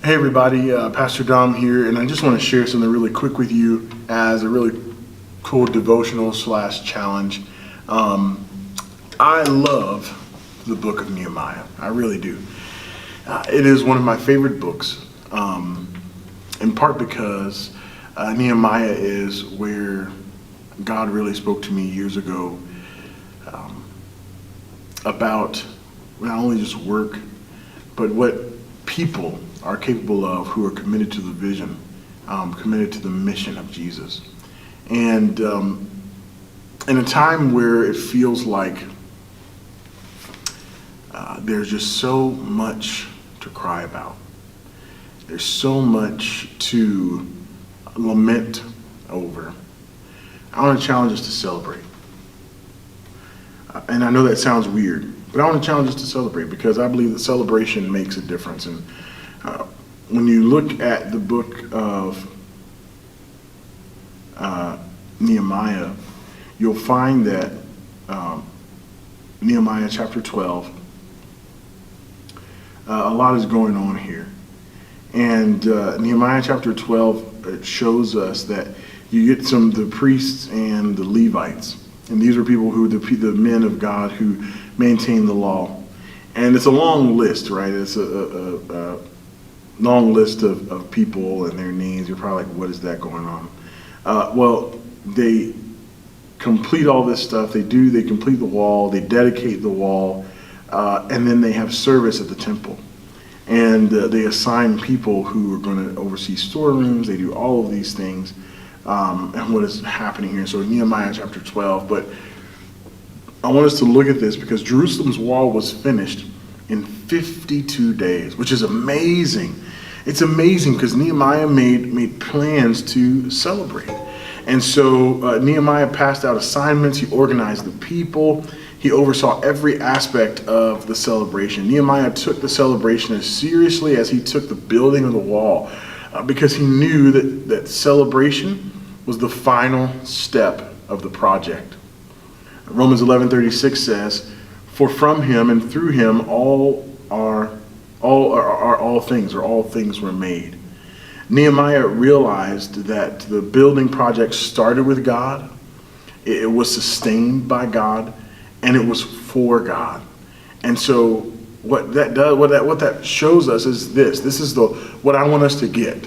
Hey everybody, Pastor Dom here, and I just want to share something really quick with you as a really cool devotional slash challenge. I love the book of Nehemiah. I really do. It is one of my favorite books, in part because Nehemiah is where God really spoke to me years ago about not only just work, but what people are capable of who are committed to the vision, committed to the mission of Jesus. And in a time where it feels like there's just so much to cry about, there's so much to lament over, I want to challenge us to celebrate. And I know that sounds weird, but I want to challenge us to celebrate because I believe that celebration makes a difference. And when you look at the book of Nehemiah, you'll find that Nehemiah chapter 12, a lot is going on here. And Nehemiah chapter 12 it shows us that you get the priests and the Levites. And these are people who the men of God who maintain the law. And it's a long list, right? It's a long list of people and their names. You're probably like, what is that going on? Well, they complete all this stuff. They complete the wall. They dedicate the wall. And then they have service at the temple. And they assign people who are going to oversee storerooms. They do all of these things. And what is happening here. So Nehemiah chapter 12. But I want us to look at this because Jerusalem's wall was finished in 52 days, which is amazing. It's amazing because Nehemiah made plans to celebrate. And so Nehemiah passed out assignments. He organized the people. He oversaw every aspect of the celebration. Nehemiah took the celebration as seriously as he took the building of the wall because he knew that celebration was the final step of the project. Romans 11:36 says, "For from him and through him all things were made." Nehemiah realized that the building project started with God, it was sustained by God, and it was for God. And so what that shows us is this. This is what I want us to get.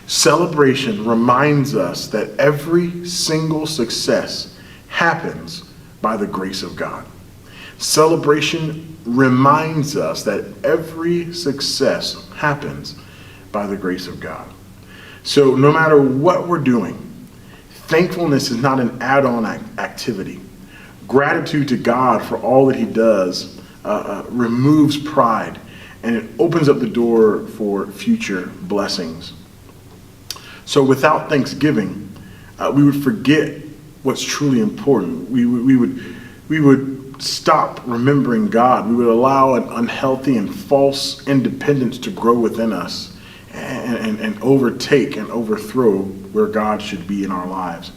Celebration reminds us that every single success happens by the grace of God. Celebration reminds us that every success happens by the grace of God. So no matter what we're doing, thankfulness is not an add-on activity. Gratitude to God for all that he does removes pride, and it opens up the door for future blessings. So without thanksgiving, we would forget what's truly important. We would stop remembering God. We would allow an unhealthy and false independence to grow within us and overtake and overthrow where God should be in our lives.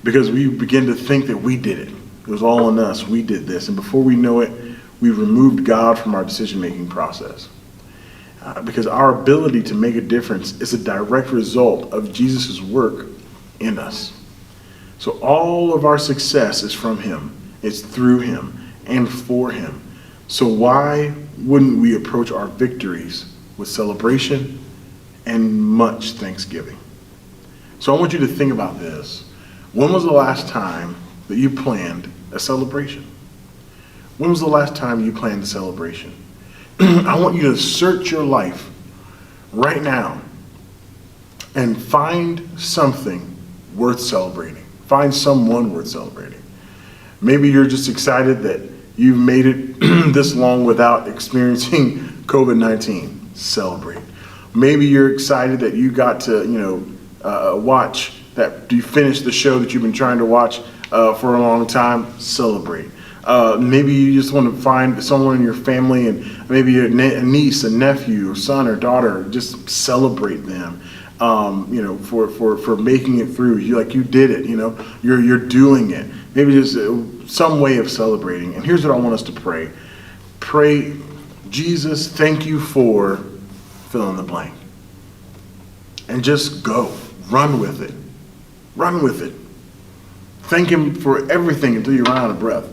Because we begin to think that we did it. It was all on us. We did this. And before we know it, we removed God from our decision-making process. Because our ability to make a difference is a direct result of Jesus' work in us. So all of our success is from him. It's through him and for him. So why wouldn't we approach our victories with celebration and much thanksgiving? So I want you to think about this. When was the last time that you planned a celebration? When was the last time you planned a celebration? I want you to search your life right now and find something worth celebrating. Find someone worth celebrating. Maybe you're just excited that you've made it this long without experiencing COVID-19. Celebrate. Maybe you're excited that you got to, watch that. You finished the show that you've been trying to watch for a long time. Celebrate. Maybe you just want to find someone in your family, and maybe a niece, a nephew, or son or daughter. Just celebrate them. For making it through. You did it. You're doing it. Maybe just some way of celebrating. And here's what I want us to pray. Pray, Jesus, thank you for fill in the blank. and just go. Run with it. Run with it. Thank him for everything until you run out of breath,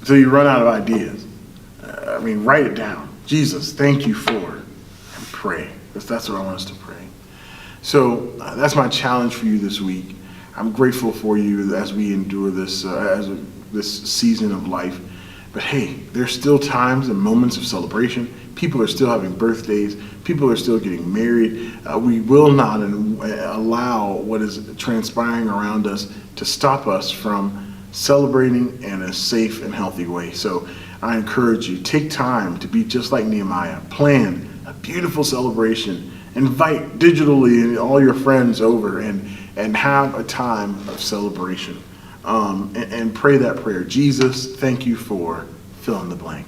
until you run out of ideas. Write it down. Jesus, thank you for, and pray. That's what I want us to pray. So that's my challenge for you this week. I'm grateful for you as we endure this this season of life. But hey, there's still times and moments of celebration. People are still having birthdays. People are still getting married. We will not allow what is transpiring around us to stop us from celebrating in a safe and healthy way. So I encourage you, take time to be just like Nehemiah. Plan a beautiful celebration. Invite digitally all your friends over and have a time of celebration. And pray that prayer. Jesus, thank you for fill in the blank.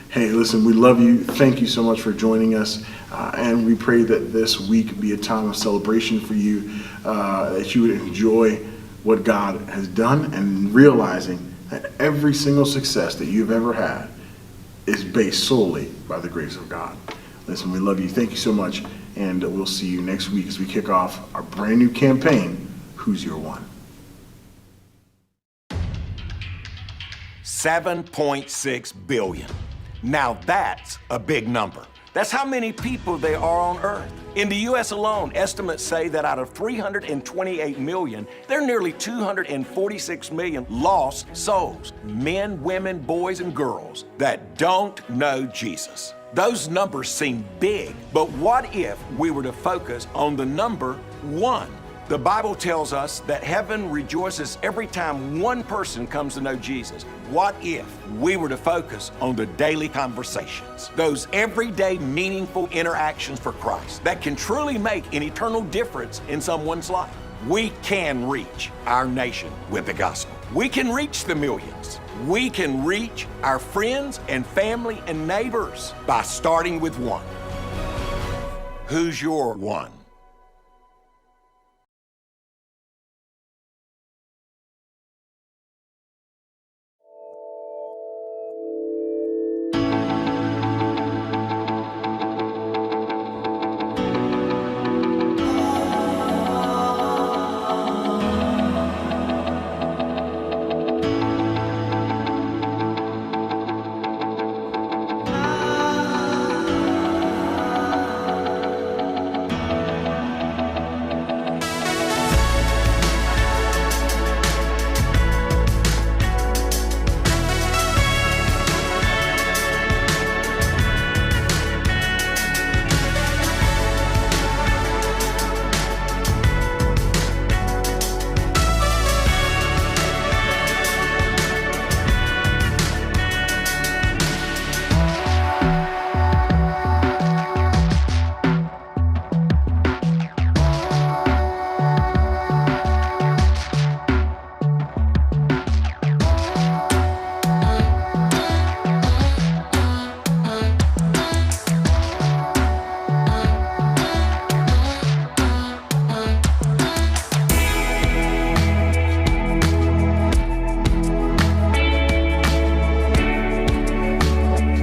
Hey, listen, we love you. Thank you so much for joining us. And we pray that this week be a time of celebration for you, that you would enjoy what God has done and realizing that every single success that you've ever had is based solely by the grace of God. Listen, we love you. Thank you so much. And we'll see you next week as we kick off our brand new campaign, Who's Your One? 7.6 billion. Now that's a big number. That's how many people there are on Earth. In the U.S. alone, estimates say that out of 328 million, there are nearly 246 million lost souls, men, women, boys, and girls that don't know Jesus. Those numbers seem big, but what if we were to focus on the number 1? The Bible tells us that heaven rejoices every time one person comes to know Jesus. What if we were to focus on the daily conversations, those everyday meaningful interactions for Christ that can truly make an eternal difference in someone's life? We can reach our nation with the gospel. We can reach the millions. We can reach our friends and family and neighbors by starting with one. Who's your one?